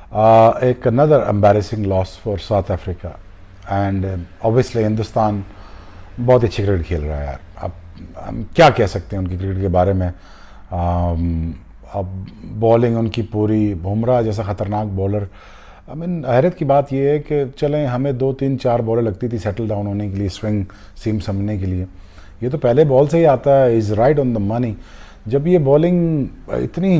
एक another embarrassing loss for South Africa and obviously Hindustan बहुत अच्छी क्रिकेट खेल रहा है यार। अब हम क्या कह सकते हैं उनकी क्रिकेट के बारे में। अब बॉलिंग उनकी पूरी, बुमराह जैसा ख़तरनाक बॉलर। आई मीन हैरत की बात यह है कि चलें हमें 2-3-4 बॉलें लगती थी सेटल डाउन होने के लिए, स्विंग सीम समझने के लिए। ये तो पहले बॉल से ही आता है, is right on the money. जब ये बॉलिंग इतनी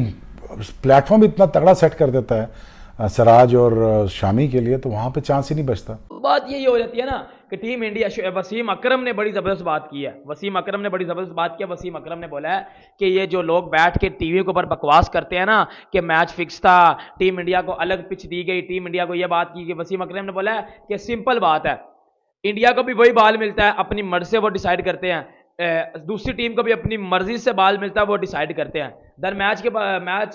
प्लेटफॉर्म इतना तगड़ा सेट कर देता है सिराज और शामी के लिए, तो वहाँ पे चांस ही नहीं बचता। बात यही हो जाती है ना कि टीम इंडिया, वसीम अकरम ने बड़ी ज़बरदस्त बात की है। वसीम अकरम ने बड़ी ज़बरदस्त बात की है। वसीम अकरम ने बोला है कि ये जो लोग बैठ के टीवी के ऊपर बकवास करते हैं ना कि मैच फिक्स था, टीम इंडिया को अलग पिच दी गई, टीम इंडिया को ये बात की कि वसीम अकरम ने बोला है कि सिंपल बात है, इंडिया को भी वही बाल मिलता है, अपनी मर्जी से वो डिसाइड करते हैं। दूसरी टीम को भी अपनी मर्जी से बाल मिलता है, वो डिसाइड करते हैं। दर मैच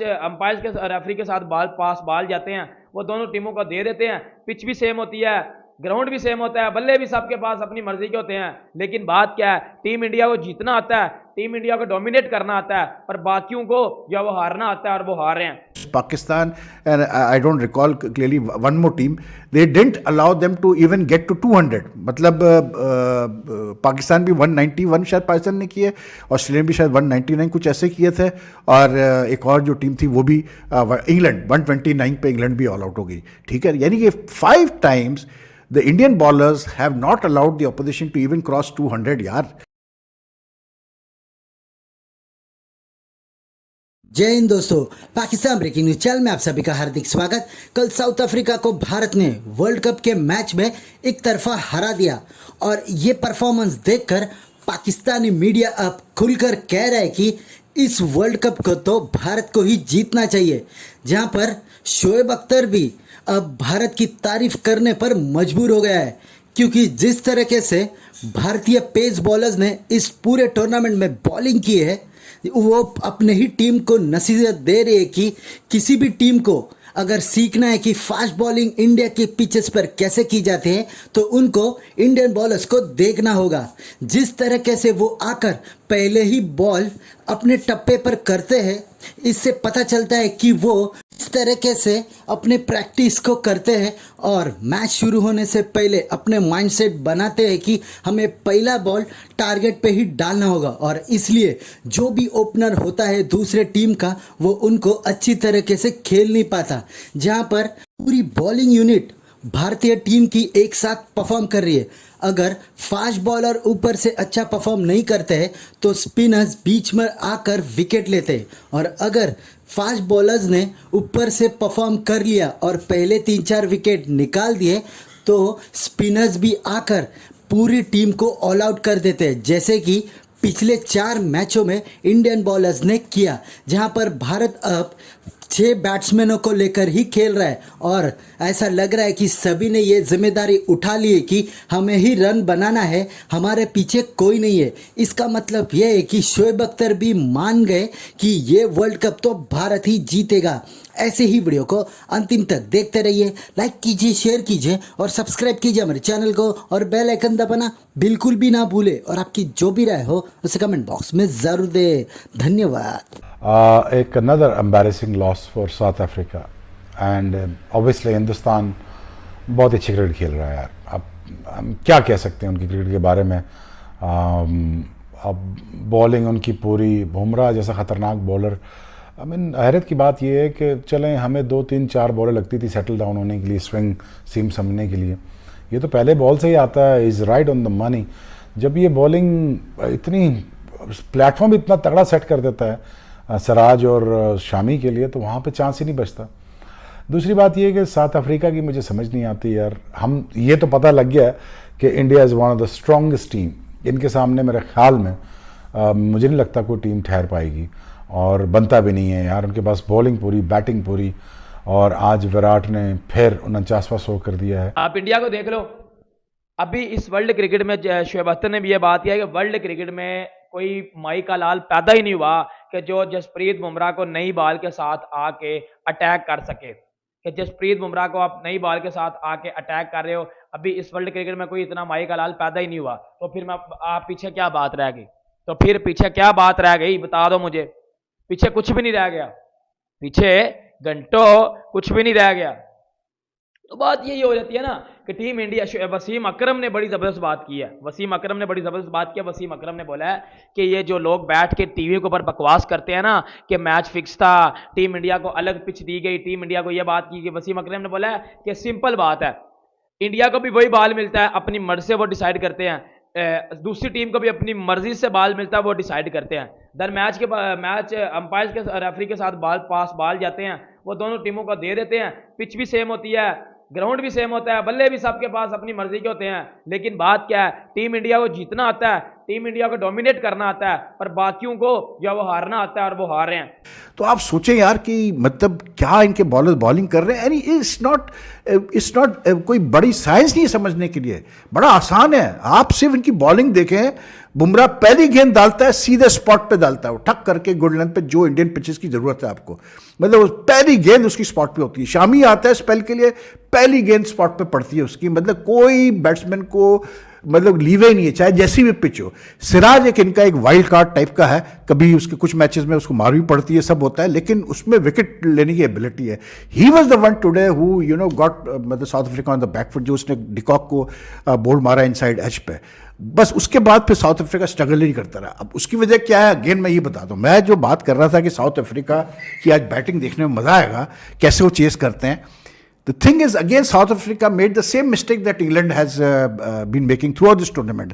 अंपायर के रेफरी के साथ बाल जाते हैं, वो दोनों टीमों को दे देते हैं। पिच भी सेम होती है, ग्राउंड भी सेम होता है, बल्ले भी सबके पास अपनी मर्जी के होते हैं। लेकिन बात क्या है, टीम इंडिया को जीतना आता है, टीम इंडिया को डोमिनेट करना आता है, पर बाकियों को या वो हारना आता है, और वो हार रहे हैं। Pakistan, and I don't recall clearly one more team, they didn't allow them to even get to 200. मतलब पाकिस्तान भी 191 शायद पाकिस्तान ने किए, ऑस्ट्रेलिया भी शायद 199 कुछ ऐसे किए थे, और एक और जो टीम थी वो भी इंग्लैंड 129 पे इंग्लैंड भी ऑल आउट हो गई। ठीक है, यानी कि 5 times the Indian bowlers have not allowed the opposition to even cross 200 यार। जय हिंद दोस्तों, पाकिस्तान ब्रेकिंग न्यूज चैनल में आप सभी का हार्दिक स्वागत। कल साउथ अफ्रीका को भारत ने वर्ल्ड कप के मैच में एक तरफा हरा दिया, और ये परफॉर्मेंस देखकर पाकिस्तानी मीडिया अब खुलकर कह रहा है कि इस वर्ल्ड कप को तो भारत को ही जीतना चाहिए। जहां पर शोएब अख्तर भी अब भारत की तारीफ करने पर मजबूर हो गया है, क्योंकि जिस तरीके से भारतीय पेस बॉलर्स ने इस पूरे टूर्नामेंट में बॉलिंग की है, वो अपने ही टीम को नसीहत दे रही है कि किसी भी टीम को अगर सीखना है कि फास्ट बॉलिंग इंडिया के पिचेस पर कैसे की जाती है, तो उनको इंडियन बॉलर्स को देखना होगा। जिस तरीके से वो आकर पहले ही बॉल अपने टप्पे पर करते हैं, इससे पता चलता है कि वो इस तरीके से अपने प्रैक्टिस को करते हैं, और मैच शुरू होने से पहले अपने माइंडसेट बनाते हैं कि हमें पहला बॉल टारगेट पे ही डालना होगा। और इसलिए जो भी ओपनर होता है दूसरे टीम का, वो उनको अच्छी तरीके से खेल नहीं पाता। जहां पर पूरी बॉलिंग यूनिट भारतीय टीम की एक साथ परफॉर्म कर रही है। अगर फास्ट बॉलर ऊपर से अच्छा परफॉर्म नहीं करते हैं तो स्पिनर्स बीच में आकर विकेट लेते हैं, और अगर फास्ट बॉलर्स ने ऊपर से परफॉर्म कर लिया और पहले 3-4 विकेट निकाल दिए, तो स्पिनर्स भी आकर पूरी टीम को ऑल आउट कर देते हैं, जैसे कि पिछले 4 मैचों में इंडियन बॉलर्स ने किया। जहां पर भारत अब 6 बैट्समैनों को लेकर ही खेल रहा है, और ऐसा लग रहा है कि सभी ने ये जिम्मेदारी उठा ली है कि हमें ही रन बनाना है, हमारे पीछे कोई नहीं है। इसका मतलब यह है कि शोएब अख्तर भी मान गए कि ये वर्ल्ड कप तो भारत ही जीतेगा। ऐसे ही वीडियो को अंतिम तक देखते रहिए, लाइक कीजिए, शेयर कीजिए और सब्सक्राइब कीजिए हमारे चैनल को, और बेल आइकन दबाना बिल्कुल भी ना भूले, और आपकी जो भी राय हो उसे कमेंट बॉक्स में ज़रूर दे। धन्यवाद। एक another embarrassing loss for South Africa and obviously Hindustan बहुत अच्छी क्रिकेट खेल रहा है यार। अब हम क्या कह सकते हैं उनकी क्रिकेट के बारे में। अब बॉलिंग उनकी पूरी, बुमराह जैसा ख़तरनाक बॉलर। आई मीन हैरत की बात यह है कि चलें हमें 2-3-4 बॉलें लगती थी सेटल डाउन होने के लिए, स्विंग सीम समझने के लिए। ये तो पहले बॉल से ही आता है, is right on the money. जब ये बॉलिंग इतनी प्लेटफॉर्म इतना तगड़ा सेट कर देता है सिराज और शामी के लिए, तो वहाँ पे चांस ही नहीं बचता। दूसरी बात यह है कि साउथ अफ्रीका की मुझे समझ नहीं आती यार। हम ये तो पता लग गया है कि India is one of the strongest team. इनके सामने मेरे ख्याल में मुझे नहीं लगता कोई टीम ठहर पाएगी, और बनता भी नहीं है यार। उनके पास बॉलिंग पूरी, बैटिंग पूरी, और आज विराट ने फिर 49वां 100 कर दिया है। आप इंडिया को देख लो, अभी इस वर्ल्ड क्रिकेट में शोएब अख्तर ने भी ये बात किया कि वर्ल्ड क्रिकेट में कोई माई का लाल पैदा ही नहीं हुआ कि जो जसप्रीत बुमराह को नई बॉल के साथ आके अटैक कर सके। कि जसप्रीत बुमराह को आप नई बॉल के साथ आके अटैक कर रहे हो, अभी इस वर्ल्ड क्रिकेट में कोई इतना माई का लाल पैदा ही नहीं हुआ, तो फिर आप पीछे क्या बात रह गई? तो फिर पीछे क्या बात रह गई, बता दो मुझे। पीछे कुछ भी नहीं रह गया। पीछे घंटों कुछ भी नहीं रह गया। तो बात यही हो जाती है ना कि टीम इंडिया, वसीम अकरम ने बड़ी ज़बरदस्त बात की है, वसीम अकरम ने बड़ी ज़बरदस्त बात की है। वसीम अकरम ने बोला है कि ये जो लोग बैठ के टीवी के ऊपर बकवास करते हैं ना कि मैच फिक्स था, टीम इंडिया को अलग पिच दी गई, टीम इंडिया को ये बात की कि वसीम अकरम ने बोला है कि सिंपल बात है, इंडिया को भी वही बाल मिलता है, अपनी मर्जी से वो डिसाइड करते हैं, दूसरी टीम को भी अपनी मर्जी से बाल मिलता है, वो डिसाइड करते हैं। दर मैच अंपायर के रेफरी के साथ बाल जाते हैं, वो दोनों टीमों को दे देते हैं, पिच भी सेम होती है, ग्राउंड भी सेम होता है, बल्ले भी सबके पास अपनी मर्जी के होते हैं। लेकिन बात क्या है, टीम इंडिया को जीतना आता है, टीम इंडिया को डोमिनेट करना आता है, पर बाकियों को जो वो हारना आता है और वो हार रहे हैं। तो आप सोचें यार कि मतलब क्या इनके बॉलर बॉलिंग कर रहे हैं, यानी इट्स नॉट कोई बड़ी साइंस नहीं है समझने के लिए, बड़ा आसान है। आप सिर्फ इनकी बॉलिंग देखें, बुमराह पहली गेंद डालता है सीधे स्पॉट पे डालता है, वो ठक करके गुड लेंथ पे, जो इंडियन पिचेस की जरूरत है आपको, मतलब पहली गेंद उसकी स्पॉट पे होती है। शामी आता है स्पेल के लिए, पहली गेंद स्पॉट पे पड़ती है उसकी, मतलब कोई बैट्समैन को मतलब लीवे नहीं है, चाहे जैसी भी पिच हो। सिराज एक इनका एक वाइल्ड कार्ड टाइप का है, कभी उसके कुछ मैचेस में उसको मार भी पड़ती है, सब होता है, लेकिन उसमें विकेट लेने की एबिलिटी है। He was the one today who got मतलब South Africa on the back foot, जो उसने डिकॉक को बोल्ड मारा इनसाइड एज पे। बस उसके बाद फिर साउथ अफ्रीका स्ट्रगल ही करता रहा। अब उसकी वजह क्या है, अगेन मैं ये बता दूं, मैं जो बात कर रहा था कि साउथ अफ्रीका की आज बैटिंग देखने में मजा आएगा, कैसे वो चेस करते हैं। The thing is, again, South Africa made the same mistake that England has been making throughout this tournament.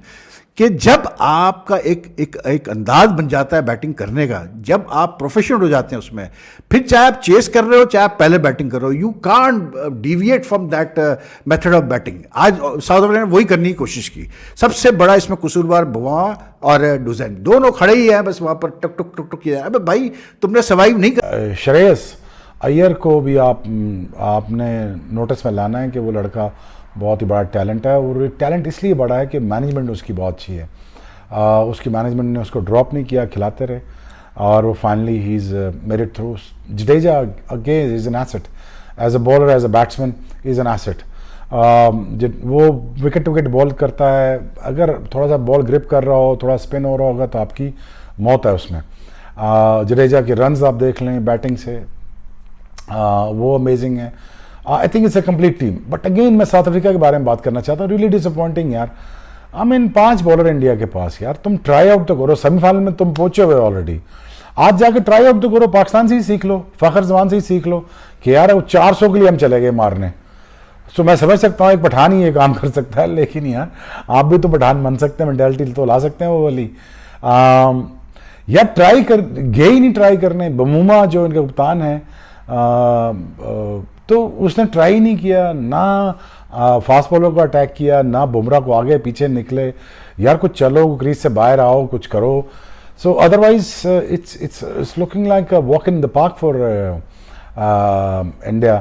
कि जब आपका एक अंदाज बन जाता है बैटिंग करने का, जब आप प्रोफेशनल हो जाते हैं उसमें, फिर चाहे आप चेस कर रहे हो चाहे आप पहले बैटिंग कर रहे हो, you can't deviate from that method of batting. आज साउथ अफ्रीका ने वही करने की कोशिश की। सबसे बड़ा इसमें कसूरवार बुआ और डुज़ैन, दोनों खड़े ही हैं बस वहाँ पर, टक टक टक टक किया। अबे भाई, तुमने सर्वाइव नहीं कर। श्रेयस अय्यर को भी आपने नोटिस में लाना है कि वो लड़का बहुत ही बड़ा टैलेंट है, और टैलेंट इसलिए बड़ा है कि मैनेजमेंट उसकी बहुत अच्छी है। उसकी मैनेजमेंट ने उसको ड्रॉप नहीं किया, खिलाते रहे, और वो finally he is made it through. Jadeja again is an asset, as a bowler, as a batsman is an asset. वो विकेट टू विकेट बॉल करता है, अगर थोड़ा सा बॉल ग्रिप कर रहा हो, थोड़ा स्पिन हो रहा होगा तो आपकी मौत है उसमें। जडेजा के रन्स आप देख लें बैटिंग से, वो अमेजिंग है। I think it's a complete team. But again मैं साउथ अफ्रीका के बारे में बात करना चाहता हूँ, रियली डिसअपॉइंटिंग यार। आई मीन 5 बॉलर इंडिया के पास, यार तुम ट्राई आउट तो करो, सेमीफाइनल में तुम पहुंचे हुए ऑलरेडी, आज जाके ट्राई आउट तो करो, पाकिस्तान से ही सीख लो, फखर जमान से ही सीख लो कि यार वो 400 के लिए हम चले गए मारने। सो मैं समझ सकता हूँ एक पठान ही ये काम कर सकता है, लेकिन यार आप भी तो पठान बन सकते हैं, मेंटालिटी तो ला सकते हैं वो वाली। यार ट्राई कर गए ही नहीं ट्राई करने। बमूमा जो इनका कप्तान है, तो उसने ट्राई नहीं किया, ना फास्ट बॉलर को अटैक किया, ना बुमराह को आगे पीछे निकले। यार कुछ चलो, क्रीज से बाहर आओ, कुछ करो। सो otherwise it's looking like a walk in the park for India,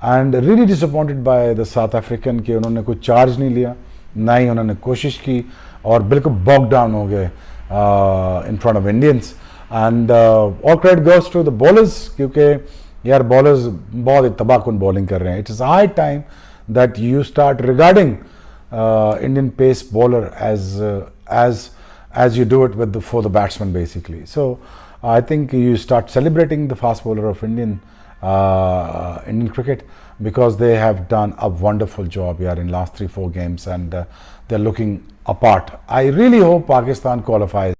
and really disappointed by the south African कि उन्होंने कोई चार्ज नहीं लिया, ना ही उन्होंने कोशिश की, और बिल्कुल बॉक डाउन हो गए in front of Indians. And all credit goes to the bowlers, क्योंकि यार बॉलर्स बहुत ही तबाहकुन बॉलिंग कर रहे हैं। It is high time that you start regarding Indian pace bowler as you do it for the batsman basically. So I think you start celebrating the fast bowler of Indian cricket, because they have done a wonderful job here in last 3-4 games, and they're looking apart. I really hope Pakistan qualifies.